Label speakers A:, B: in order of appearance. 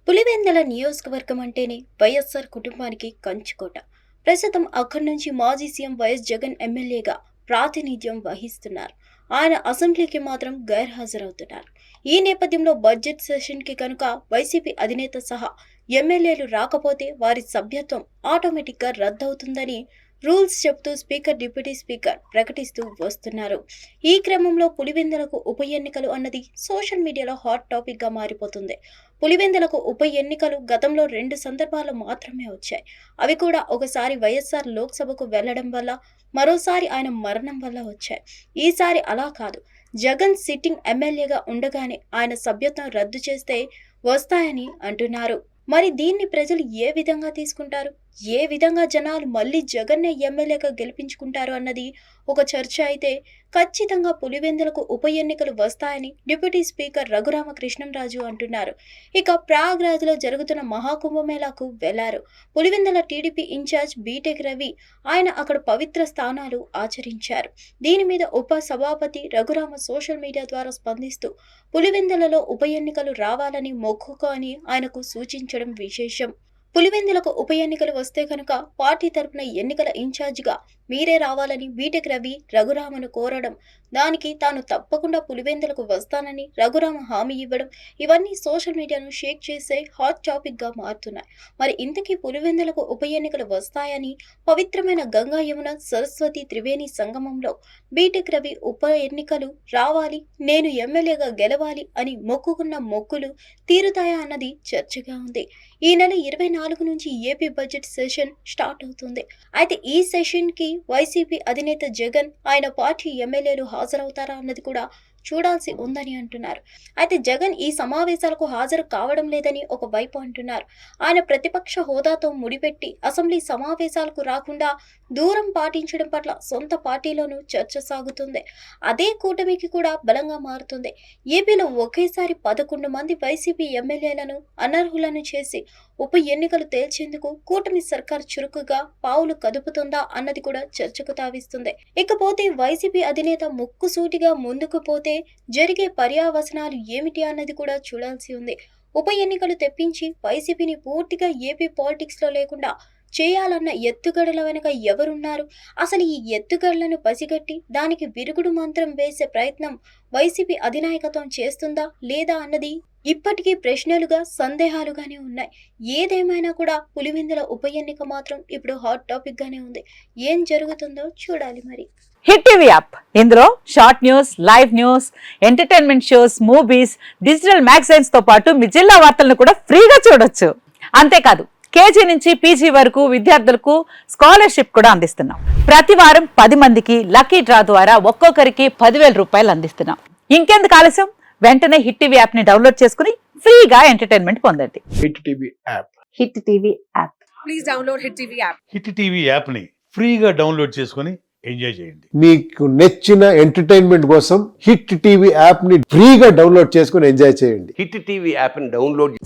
A: పులివెందుల నియోజకవర్గం అంటేనే వైఎస్ఆర్ కుటుంబానికి కంచుకోట. ప్రస్తుతం అక్కడి నుంచి మాజీ సీఎం వైఎస్ జగన్ ఎమ్మెల్యేగా ప్రాతినిధ్యం వహిస్తున్నారు. ఆయన అసెంబ్లీకి మాత్రం గైర్హాజరవుతున్నారు. ఈ నేపథ్యంలో బడ్జెట్ సెషన్కి కనుక వైసీపీ అధినేత సహా ఎమ్మెల్యేలు రాకపోతే వారి సభ్యత్వం ఆటోమేటిక్గా రద్దవుతుందని రూల్స్ చెబుతూ స్పీకర్, డిప్యూటీ స్పీకర్ ప్రకటిస్తూ వస్తున్నారు. ఈ క్రమంలో పులివెందులకు ఉప ఎన్నికలు అన్నది సోషల్ మీడియాలో హాట్ టాపిక్ గా మారిపోతుంది. పులివెందులకు ఉప ఎన్నికలు గతంలో 2 సందర్భాలు మాత్రమే వచ్చాయి. అవి కూడా ఒకసారి వైఎస్ఆర్ లోక్సభకు వెళ్లడం వల్ల, మరోసారి ఆయన మరణం వల్ల వచ్చాయి. ఈసారి అలా కాదు. జగన్ సిట్టింగ్ ఎమ్మెల్యేగా ఉండగానే ఆయన సభ్యత్వం రద్దు చేస్తే వస్తాయని అంటున్నారు. మరి దీన్ని ప్రజలు ఏ విధంగా తీసుకుంటారు? ఏ విధంగా జనాలు మళ్ళీ జగన్నే ఎమ్మెల్యేగా గెలిపించుకుంటారు అన్నది ఒక చర్చ అయితే, ఖచ్చితంగా పులివెందులకు ఉప ఎన్నికలు వస్తాయని డిప్యూటీ స్పీకర్ రఘురామకృష్ణంరాజు అంటున్నారు. ఇక ప్రయాగ్రాజ్లో జరుగుతున్న మహాకుంభమేళాకు వెళ్లారు. పులివెందుల టీడీపీ ఇన్ఛార్జ్ బీటెక్ రవి ఆయన అక్కడ పవిత్ర స్థానాలు ఆచరించారు. దీని మీద ఉప సభాపతి రఘురామ సోషల్ మీడియా ద్వారా స్పందిస్తూ పులివెందులలో ఉప ఎన్నికలు రావాలని మొక్కుకొని ఆయనకు సూచించడం విశేషం. పులివెందులకు ఉప ఎన్నికలు వస్తే కనుక పార్టీ తరపున ఎన్నికల ఇన్ఛార్జిగా మీరే రావాలని బీటెక్ రవి రఘురామను కోరడం, దానికి తాను తప్పకుండా పులివెందులకు వస్తానని రఘురామ హామీ ఇవ్వడం, ఇవన్నీ సోషల్ మీడియాను షేక్ చేసే హాట్ టాపిక్ గా మారుతున్నాయి. మరి ఇంతకీ పులివెందులకు ఉప ఎన్నికలు వస్తాయని పవిత్రమైన గంగా యమున సరస్వతి త్రివేణి సంగమంలో బీటెక్ రవి ఉప ఎన్నికలు రావాలి, నేను ఎమ్మెల్యేగా గెలవాలి అని మొక్కుకున్న మొక్కులు తీరుతాయా అన్నది చర్చగా ఉంది. ఈ నెల 24 నుంచి ఏపీ బడ్జెట్ సెషన్ స్టార్ట్ అవుతుంది. అయితే ఈ సెషన్ కి వైసీపీ అధినేత జగన్, ఆయన పార్టీ ఎమ్మెల్యేలు హాజరవుతారా అన్నది కూడా చూడాల్సి ఉందని అంటున్నారు. అయితే జగన్ ఈ సమావేశాలకు హాజరు కావడం లేదని ఒక వైపు అంటున్నారు. ఆయన ప్రతిపక్ష హోదాతో ముడిపెట్టి అసెంబ్లీ సమావేశాలకు రాకుండా దూరం పాటించడం పట్ల సొంత పార్టీలోనూ చర్చ సాగుతుంది. అదే కూటమికి కూడా బలంగా మారుతుంది. ఏపీలో ఒకేసారి 11 మంది వైసీపీ ఎమ్మెల్యేలను అనర్హులను చేసి ఉప ఎన్నికలు తేల్చేందుకు కూటమి సర్కార్ చురుకుగా పావులు కదుపుతుందా అన్నది కూడా చర్చకు తావిస్తుంది. ఇకపోతే వైసీపీ అధినేత ముక్కుసూటిగా ముందుకు పోతే జరిగే పర్యావసనాలు ఏమిటి అన్నది కూడా చూడాల్సి ఉంది. ఉప ఎన్నికలు తెప్పించి వైసీపీని పూర్తిగా ఏపీ పాలిటిక్స్ లో లేకుండా చేయాలన్న ఎత్తుగడల వెనుక ఎవరున్నారు? అసలు ఈ ఎత్తుగడలను పసిగట్టి దానికి విరుగుడు మంత్రం వేసే ప్రయత్నం వైసీపీ అధినాయకత్వం చేస్తుందా లేదా అన్నది ఇప్పటికీ ప్రశ్నలుగా, సందేహాలుగానే ఉన్నాయి. ఏదేమైనా కూడా పులివెందుల ఉప ఎన్నిక మాత్రం ఇప్పుడు హాట్ టాపిక్ గానే ఉంది. ఏం జరుగుతుందో చూడాలి మరి.
B: హిట్ టీవీ యాప్, ఇందులో short news, live news, entertainment shows, movies, digital magazines తో పాటు మీ జిల్లా వార్తలను కూడా ఫ్రీగా చూడొచ్చు. అంతేకాదు, కేజీ నుంచి పీజీ వరకు విద్యార్థులకు స్కాలర్షిప్ కూడా అందిస్తున్నాం. ప్రతి వారం 10 మందికి లక్కీ డ్రా ద్వారా ఒక్కొక్కరికి 10,000 రూపాయలు అందిస్తున్నాం. ఇంకెందుకు ఆలస్యం, వెంటనే హిట్ టీవీ యాప్ ని డౌన్లోడ్ చేసుకుని ఫ్రీగా ఎంటర్టైన్మెంట్ పొందండి.
C: Hit TV app.
B: Hit TV app.
D: Please download hit TV app.
E: Hit TV app ని ఫ్రీగా డౌన్లోడ్ చేసుకొని ఎంజాయ్ చేయండి.
C: మీకు నచ్చిన ఎంటర్టైన్మెంట్ కోసం హిట్ టీవీ యాప్ ని ఫ్రీగా డౌన్లోడ్ చేసుకొని ఎంజాయ్ చేయండి.
F: హిట్ టీవీ యాప్ని డౌన్లోడ్